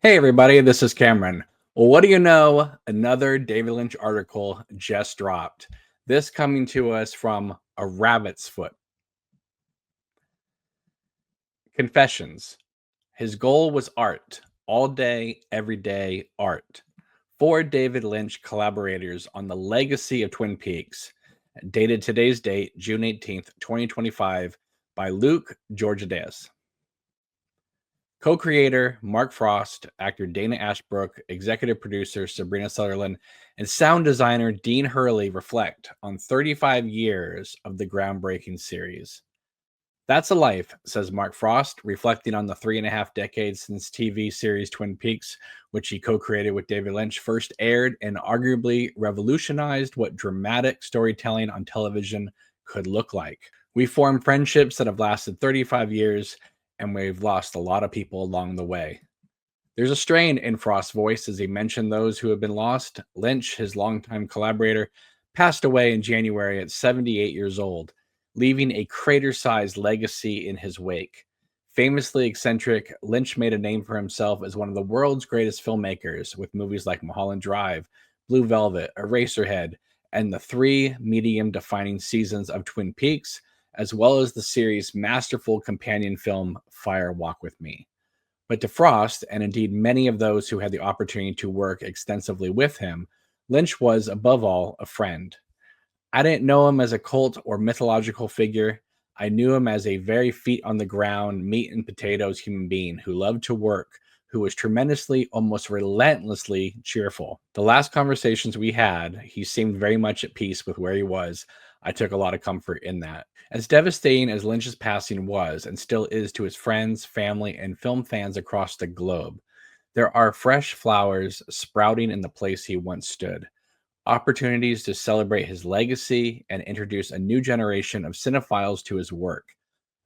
Hey everybody, this is Cameron. Well, what do you know? Another David Lynch article just dropped. This coming to us from A Rabbit's Foot. Confessions. His goal was art. All day, every day, art. Four David Lynch collaborators on the legacy of Twin Peaks. Dated today's date, June 18th, 2025, by Luke Georgiades. Co-creator Mark Frost, actor Dana Ashbrook, executive producer Sabrina Sutherland, and sound designer Dean Hurley reflect on 35 years of the groundbreaking series. That's a life, says Mark Frost, reflecting on the 3.5 decades since TV series Twin Peaks, which he co-created with David Lynch, first aired and arguably revolutionized what dramatic storytelling on television could look like. We formed friendships that have lasted 35 years, and we've lost a lot of people along the way. There's a strain in Frost's voice as he mentioned those who have been lost. Lynch, his longtime collaborator, passed away in January at 78 years old, leaving a crater-sized legacy in his wake. Famously eccentric, Lynch made a name for himself as one of the world's greatest filmmakers with movies like Mulholland Drive, Blue Velvet, Eraserhead, and the three medium-defining seasons of Twin Peaks, as well as the series' masterful companion film, Fire Walk with Me. But to Frost, and indeed many of those who had the opportunity to work extensively with him, Lynch was, above all, a friend. I didn't know him as a cult or mythological figure. I knew him as a very feet on the ground, meat and potatoes human being who loved to work, who was tremendously, almost relentlessly cheerful. The last conversations we had, he seemed very much at peace with where he was. I took a lot of comfort in that. As devastating as Lynch's passing was and still is to his friends, family, and film fans across the globe, there are fresh flowers sprouting in the place he once stood. Opportunities to celebrate his legacy and introduce a new generation of cinephiles to his work.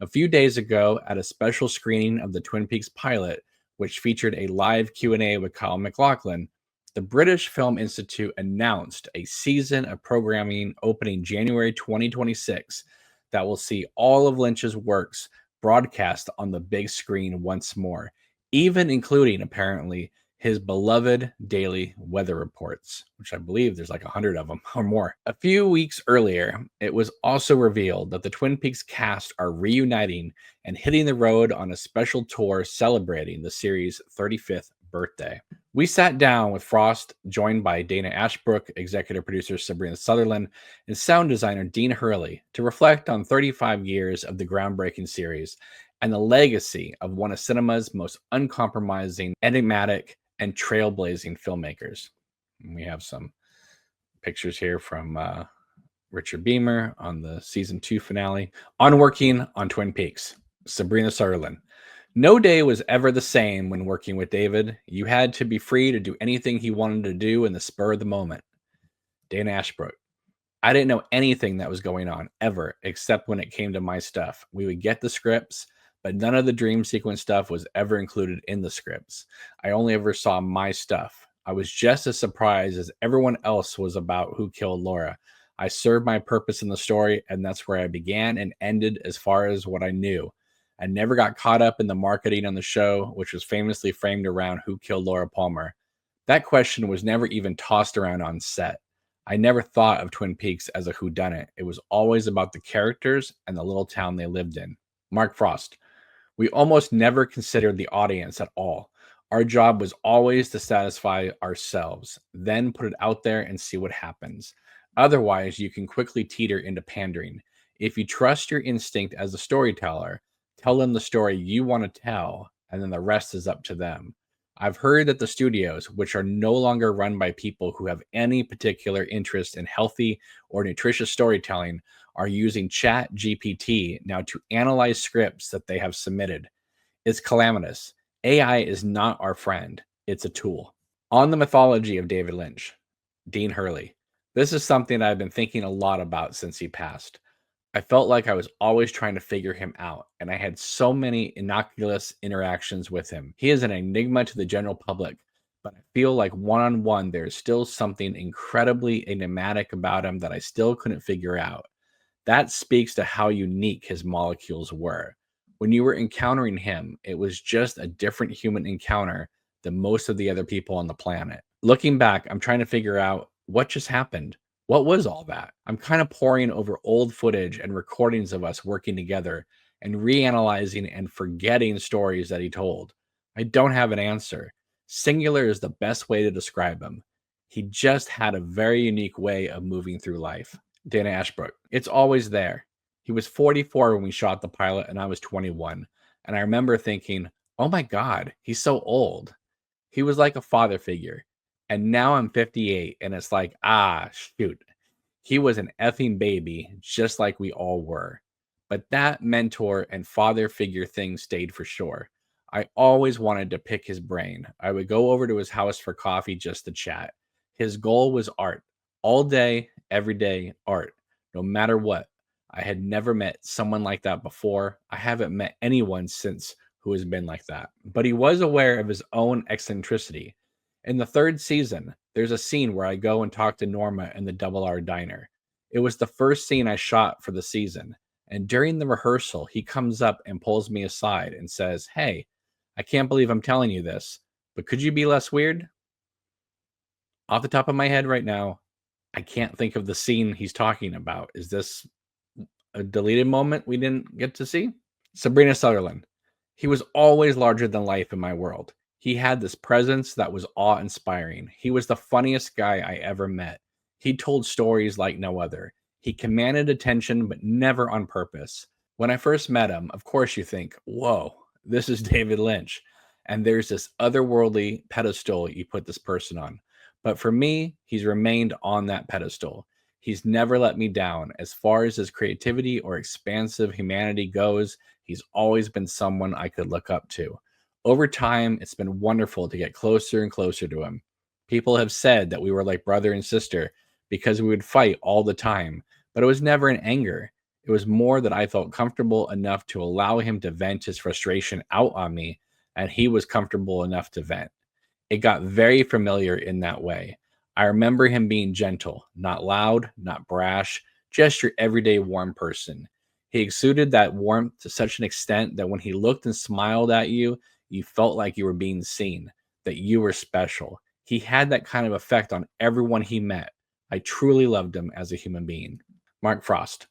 A few days ago, at a special screening of the Twin Peaks pilot, which featured a live Q&A with Kyle MacLachlan, the British Film Institute announced a season of programming opening January 2026 that will see all of Lynch's works broadcast on the big screen once more, even including, apparently, his beloved daily weather reports, which I believe there's like 100 of them or more. A few weeks earlier, it was also revealed that the Twin Peaks cast are reuniting and hitting the road on a special tour celebrating the series' 35th birthday. We sat down with Frost, joined by Dana Ashbrook, executive producer Sabrina Sutherland, and sound designer Dean Hurley, to reflect on 35 years of the groundbreaking series and the legacy of one of cinema's most uncompromising, enigmatic, and trailblazing filmmakers. And we have some pictures here from Richard Beamer on the season 2 finale. On working on Twin Peaks, Sabrina Sutherland. No day was ever the same when working with David. You had to be free to do anything he wanted to do in the spur of the moment. Dana Ashbrook. I didn't know anything that was going on ever, except when it came to my stuff. We would get the scripts, but none of the dream sequence stuff was ever included in the scripts. I only ever saw my stuff. I was just as surprised as everyone else was about who killed Laura. I served my purpose in the story, and that's where I began and ended as far as what I knew. I never got caught up in the marketing on the show, which was famously framed around who killed Laura Palmer. That question was never even tossed around on set. I never thought of Twin Peaks as a whodunit. It was always about the characters and the little town they lived in. Mark Frost. We almost never considered the audience at all. Our job was always to satisfy ourselves, then put it out there and see what happens. Otherwise, you can quickly teeter into pandering. If you trust your instinct as a storyteller, tell them the story you want to tell, and then the rest is up to them. I've heard that the studios, which are no longer run by people who have any particular interest in healthy or nutritious storytelling, are using Chat GPT now to analyze scripts that they have submitted. It's calamitous. AI is not our friend. It's a tool. On the mythology of David Lynch, Dean Hurley. This is something I've been thinking a lot about since he passed. I felt like I was always trying to figure him out, and I had so many innocuous interactions with him. He is an enigma to the general public, but I feel like one-on-one there's still something incredibly enigmatic about him that I still couldn't figure out. That speaks to how unique his molecules were. When you were encountering him, it was just a different human encounter, than most of the other people on the planet. Looking back, I'm trying to figure out what just happened. What was all that? I'm kind of poring over old footage and recordings of us working together and reanalyzing and forgetting stories that he told. I don't have an answer. Singular is the best way to describe him. He just had a very unique way of moving through life. Dana Ashbrook. It's always there. He was 44 when we shot the pilot, and I was 21. And I remember thinking, oh my God, he's so old. He was like a father figure. And now I'm 58, and it's like, shoot. He was an effing baby, just like we all were. But that mentor and father figure thing stayed for sure. I always wanted to pick his brain. I would go over to his house for coffee just to chat. His goal was art. All day, every day, art. No matter what. I had never met someone like that before. I haven't met anyone since who has been like that. But he was aware of his own eccentricity. In the third season, there's a scene where I go and talk to Norma in the Double R Diner. It was the first scene I shot for the season. And during the rehearsal, he comes up and pulls me aside and says, "Hey, I can't believe I'm telling you this, but could you be less weird?" Off the top of my head right now, I can't think of the scene he's talking about. Is this a deleted moment we didn't get to see? Sabrina Sutherland. He was always larger than life in my world. He had this presence that was awe-inspiring. He was the funniest guy I ever met. He told stories like no other. He commanded attention, but never on purpose. When I first met him, of course you think, whoa, this is David Lynch. And there's this otherworldly pedestal you put this person on. But for me, he's remained on that pedestal. He's never let me down. As far as his creativity or expansive humanity goes, he's always been someone I could look up to. Over time, it's been wonderful to get closer and closer to him. People have said that we were like brother and sister because we would fight all the time, but it was never in anger. It was more that I felt comfortable enough to allow him to vent his frustration out on me, and he was comfortable enough to vent. It got very familiar in that way. I remember him being gentle, not loud, not brash, just your everyday warm person. He exuded that warmth to such an extent that when he looked and smiled at you, you felt like you were being seen, that you were special. He had that kind of effect on everyone he met. I truly loved him as a human being. Mark Frost.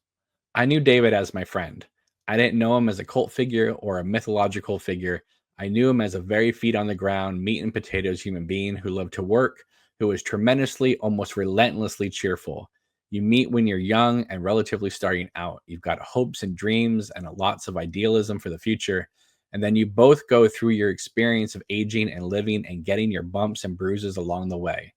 I knew David as my friend. I didn't know him as a cult figure or a mythological figure. I knew him as a very feet on the ground, meat and potatoes human being who loved to work, who was tremendously, almost relentlessly cheerful. You meet when you're young and relatively starting out. You've got hopes and dreams and lots of idealism for the future. And then you both go through your experience of aging and living and getting your bumps and bruises along the way.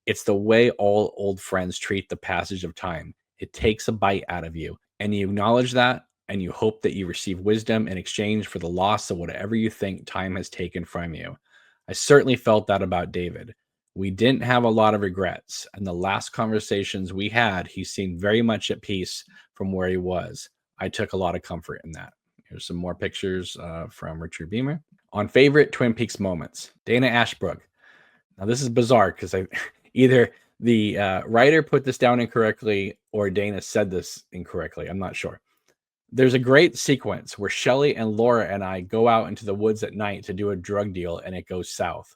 It's the way all old friends treat the passage of time. It takes a bite out of you, and you acknowledge that, and you hope that you receive wisdom in exchange for the loss of whatever you think time has taken from you. I certainly felt that about David. We didn't have a lot of regrets, and the last conversations we had, he seemed very much at peace from where he was. I took a lot of comfort in that. Here's some more pictures from Richard Beamer. On favorite Twin Peaks moments, Dana Ashbrook. Now, this is bizarre because I either the writer put this down incorrectly or Dana said this incorrectly. I'm not sure. There's a great sequence where Shelley and Laura and I go out into the woods at night to do a drug deal, and it goes south.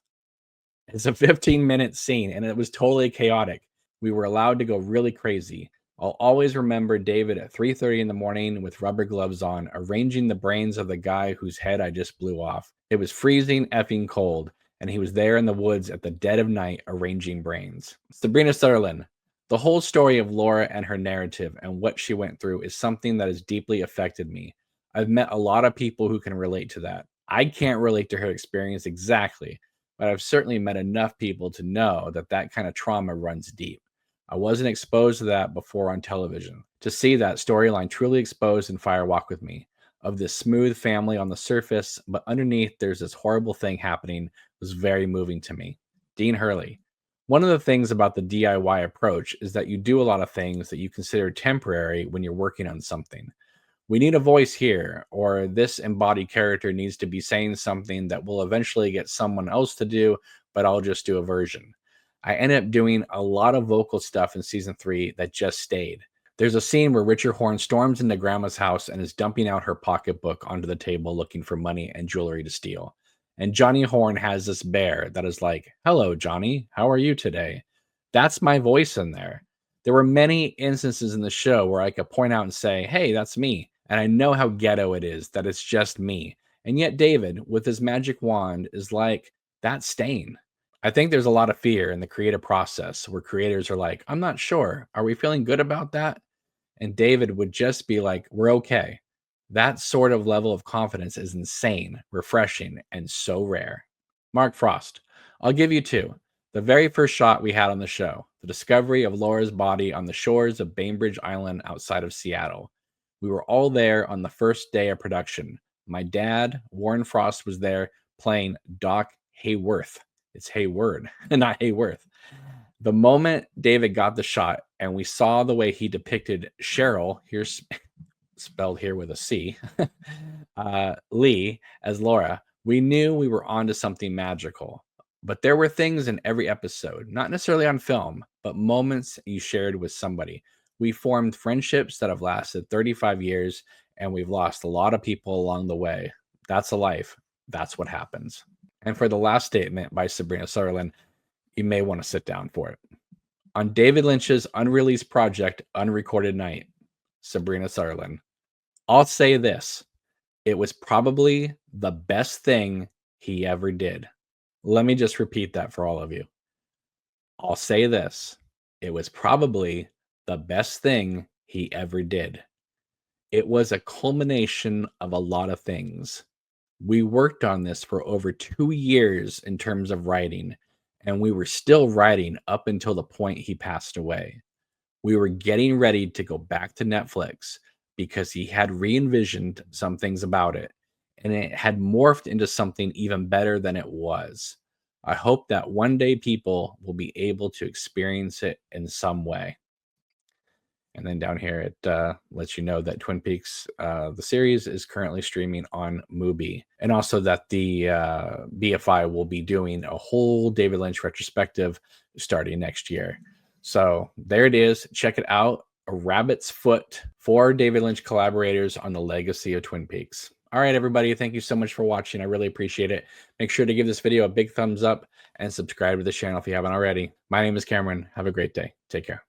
It's a 15-minute scene, and it was totally chaotic. We were allowed to go really crazy. I'll always remember David at 3:30 in the morning with rubber gloves on, arranging the brains of the guy whose head I just blew off. It was freezing effing cold, and he was there in the woods at the dead of night arranging brains. Sabrina Sutherland. The whole story of Laura and her narrative and what she went through is something that has deeply affected me. I've met a lot of people who can relate to that. I can't relate to her experience exactly, but I've certainly met enough people to know that that kind of trauma runs deep. I wasn't exposed to that before on television. To see that storyline truly exposed in Fire Walk with Me, of this smooth family on the surface, but underneath there's this horrible thing happening, was very moving to me. Dean Hurley. One of the things about the DIY approach is that you do a lot of things that you consider temporary when you're working on something. We need a voice here, or this embodied character needs to be saying something that will eventually get someone else to do, but I'll just do a version. I ended up doing a lot of vocal stuff in season 3 that just stayed. There's a scene where Richard Horn storms into Grandma's house and is dumping out her pocketbook onto the table looking for money and jewelry to steal. And Johnny Horn has this bear that is like, "Hello, Johnny. How are you today?" That's my voice in there. There were many instances in the show where I could point out and say, "Hey, that's me." And I know how ghetto it is that it's just me. And yet David, with his magic wand, is like, "That's Stain." I think there's a lot of fear in the creative process where creators are like, "I'm not sure. Are we feeling good about that?" And David would just be like, "We're okay." That sort of level of confidence is insane, refreshing, and so rare. Mark Frost. I'll give you two. The very first shot we had on the show, the discovery of Laura's body on the shores of Bainbridge Island outside of Seattle. We were all there on the first day of production. My dad, Warren Frost, was there playing Doc Hayworth. It's Hayward, not Hayworth. The moment David got the shot and we saw the way he depicted Cheryl, here's spelled here with a C, Lee as Laura, we knew we were onto something magical. But there were things in every episode, not necessarily on film, but moments you shared with somebody. We formed friendships that have lasted 35 years, and we've lost a lot of people along the way. That's a life. That's what happens. And for the last statement by Sabrina Sutherland, you may want to sit down for it. On David Lynch's unreleased project, Unrecorded Night, Sabrina Sutherland, I'll say this. It was probably the best thing he ever did. Let me just repeat that for all of you. I'll say this. It was probably the best thing he ever did. It was a culmination of a lot of things. We worked on this for over 2 years in terms of writing, and we were still writing up until the point he passed away. We were getting ready to go back to Netflix because he had re-envisioned some things about it, and it had morphed into something even better than it was. I hope that one day people will be able to experience it in some way. And then down here, it lets you know that Twin Peaks, the series, is currently streaming on Mubi. And also that the BFI will be doing a whole David Lynch retrospective starting next year. So there it is. Check it out. A rabbit's foot for David Lynch collaborators on the legacy of Twin Peaks. All right, everybody. Thank you so much for watching. I really appreciate it. Make sure to give this video a big thumbs up and subscribe to the channel if you haven't already. My name is Cameron. Have a great day. Take care.